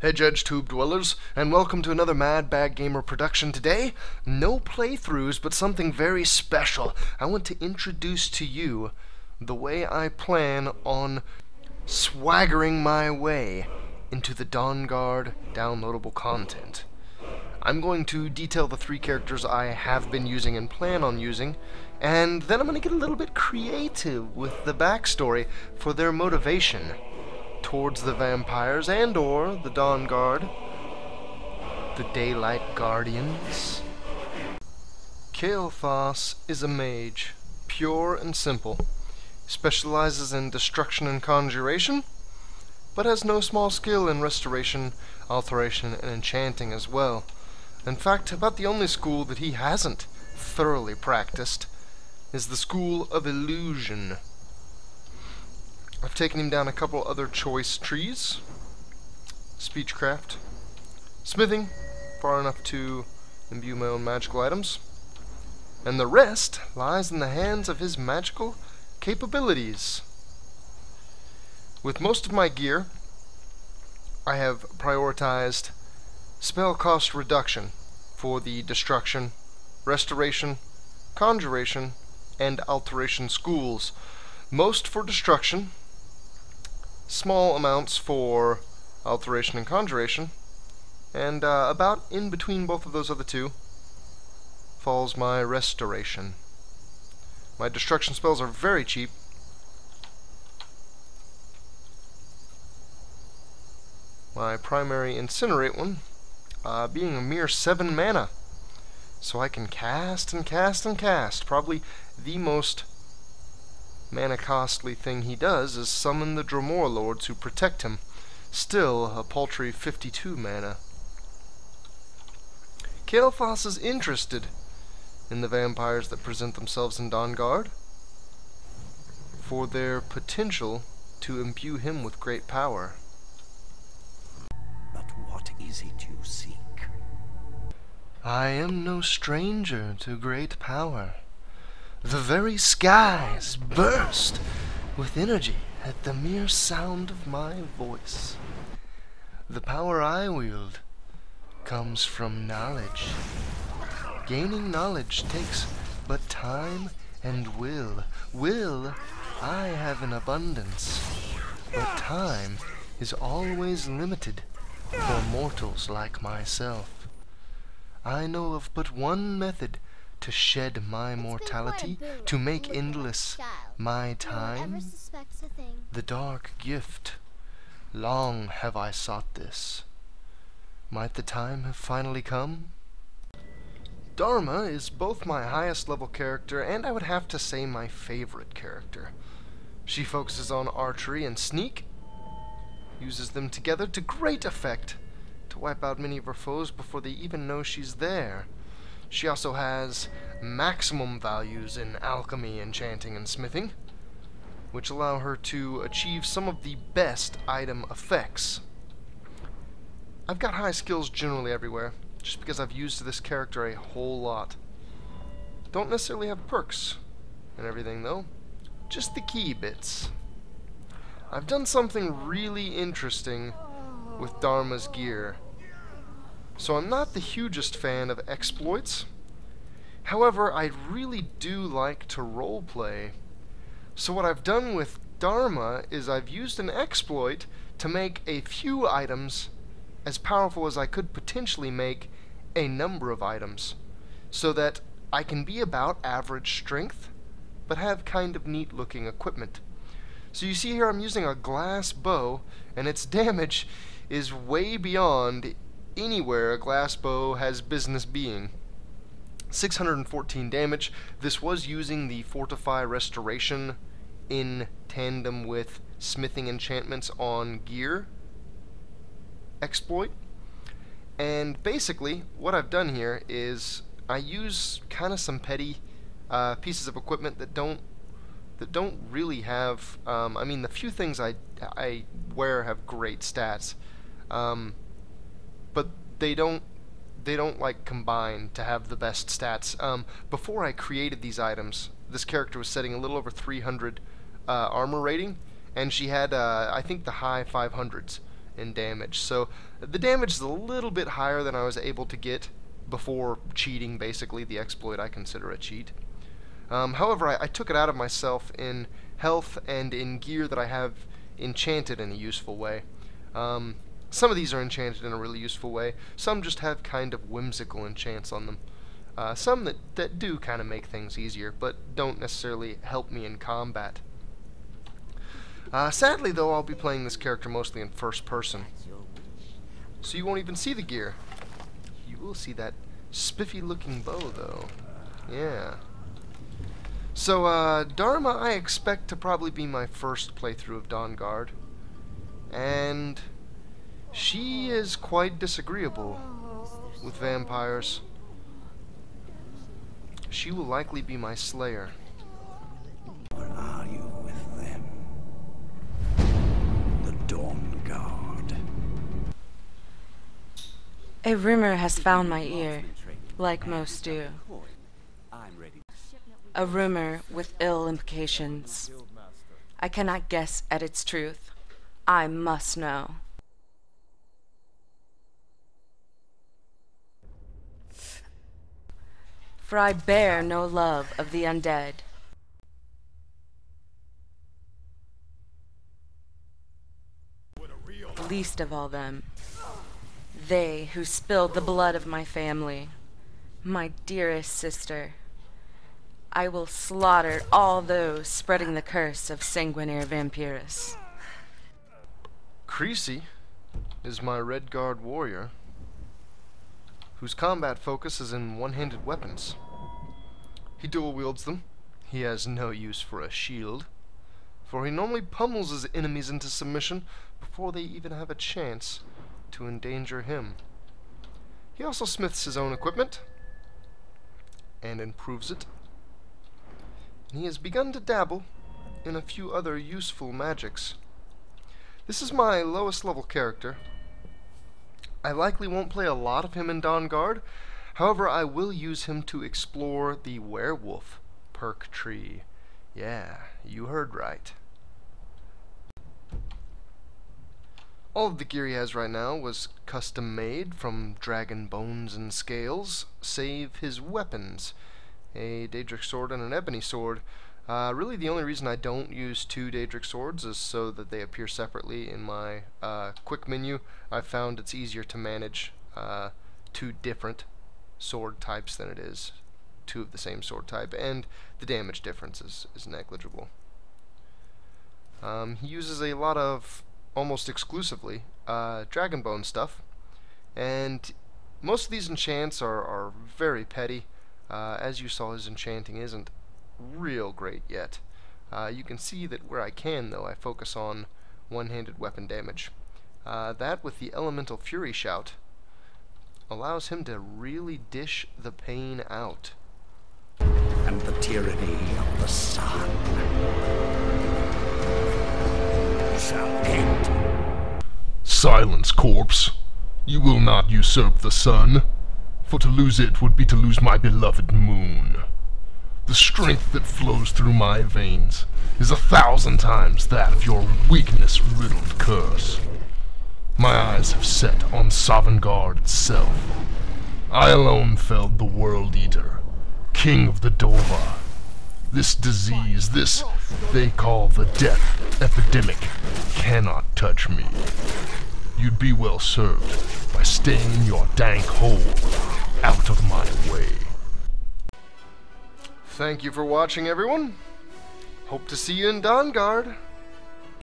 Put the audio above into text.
Hey Judge Tube Dwellers, and welcome to another Mad Bag Gamer production. Today, no playthroughs, but something very special. I want to introduce to you the way I plan on swaggering my way into the Dawnguard downloadable content. I'm going to detail the three characters I have been using and plan on using, and then I'm going to get a little bit creative with the backstory for their motivation towards the vampires and/or the Dawnguard, the Daylight Guardians. Kaelthas is a mage, pure and simple. Specializes in destruction and conjuration, but has no small skill in restoration, alteration, and enchanting as well. In fact, about the only school that he hasn't thoroughly practiced is the school of illusion. I've taken him down a couple other choice trees. Speechcraft. Smithing, far enough to imbue my own magical items. And the rest lies in the hands of his magical capabilities. With most of my gear, I have prioritized spell cost reduction for the destruction, restoration, conjuration, and alteration schools. Most for destruction, small amounts for alteration and conjuration, and about in between both of those other two falls my restoration. My destruction spells are very cheap. My primary incinerate one being a mere 7 mana, so I can cast and cast and cast. Probably the most mana costly thing he does is summon the Dromore Lords who protect him. Still a paltry 52 mana. Kaelthas is interested in the vampires that present themselves in Dawnguard for their potential to imbue him with great power. But what is it you seek? I am no stranger to great power. The very skies burst with energy at the mere sound of my voice. The power I wield comes from knowledge. Gaining knowledge takes but time and will. Will I have in abundance, but time is always limited for mortals like myself. I know of but one method to shed my mortality, to make endless my time, the dark gift. Long have I sought this. Might the time have finally come? Dharma is both my highest level character and I would have to say my favorite character. She focuses on archery and sneak, uses them together to great effect to wipe out many of her foes before they even know she's there. She also has maximum values in alchemy, enchanting, and smithing, which allow her to achieve some of the best item effects. I've got high skills generally everywhere, just because I've used this character a whole lot. Don't necessarily have perks and everything though, just the key bits. I've done something really interesting with Dharma's gear. So I'm not the hugest fan of exploits. However, I really do like to roleplay. So what I've done with Dharma is I've used an exploit to make a few items as powerful as I could potentially make a number of items, so that I can be about average strength, but have kind of neat looking equipment. So you see here I'm using a glass bow, and its damage is way beyond anywhere a glass bow has business being. 614 damage. This was using the Fortify Restoration in tandem with smithing enchantments on gear exploit. And basically what I've done here is I use kind of some petty pieces of equipment that don't really have I mean, the few things I wear have great stats, but they don't like combine to have the best stats. Before I created these items, this character was setting a little over 300 armor rating, and she had I think the high 500s in damage. So the damage is a little bit higher than I was able to get before cheating, basically. The exploit I consider a cheat. However, I took it out of myself in health and in gear that I have enchanted in a useful way. Some of these are enchanted in a really useful way. Some just have kind of whimsical enchants on them. Some that do kind of make things easier, but don't necessarily help me in combat. Sadly, though, I'll be playing this character mostly in first person, so you won't even see the gear. You will see that spiffy-looking bow, though. Yeah. So, Dharma, I expect to probably be my first playthrough of Dawnguard, and she is quite disagreeable with vampires. She will likely be my slayer. Where are you with them? The Dawnguard. A rumor has found my ear, like most do. A rumor with ill implications. I cannot guess at its truth. I must know. For I bear no love of the undead. Least of all them, they who spilled the blood of my family, my dearest sister. I will slaughter all those spreading the curse of sanguinary vampirus. Creasy is my Red Guard warrior, whose combat focus is in one-handed weapons. He dual wields them. He has no use for a shield, for he normally pummels his enemies into submission before they even have a chance to endanger him. He also smiths his own equipment and improves it. And he has begun to dabble in a few other useful magics. This is my lowest level character. I likely won't play a lot of him in Dawnguard. However, I will use him to explore the werewolf perk tree. Yeah, you heard right. All of the gear he has right now was custom made from dragon bones and scales, save his weapons. A Daedric sword and an ebony sword. Really the only reason I don't use two Daedric swords is so that they appear separately in my quick menu. I found it's easier to manage two different sword types than it is two of the same sword type, and the damage difference is negligible. He uses a lot of, almost exclusively, Dragonbone stuff, and most of these enchants are very petty. As you saw, his enchanting isn't real great yet. You can see that where I can, though, I focus on one-handed weapon damage. That, with the Elemental Fury Shout, allows him to really dish the pain out. And the tyranny of the sun shall end. Silence, corpse. You will not usurp the sun, for to lose it would be to lose my beloved moon. The strength that flows through my veins is 1,000 times that of your weakness-riddled curse. My eyes have set on Sovngarde itself. I alone felled the World Eater, king of the Dova. This disease, this they call the death epidemic, cannot touch me. You'd be well served by staying in your dank hole, out of my way. Thank you for watching, everyone. Hope to see you in Dawnguard.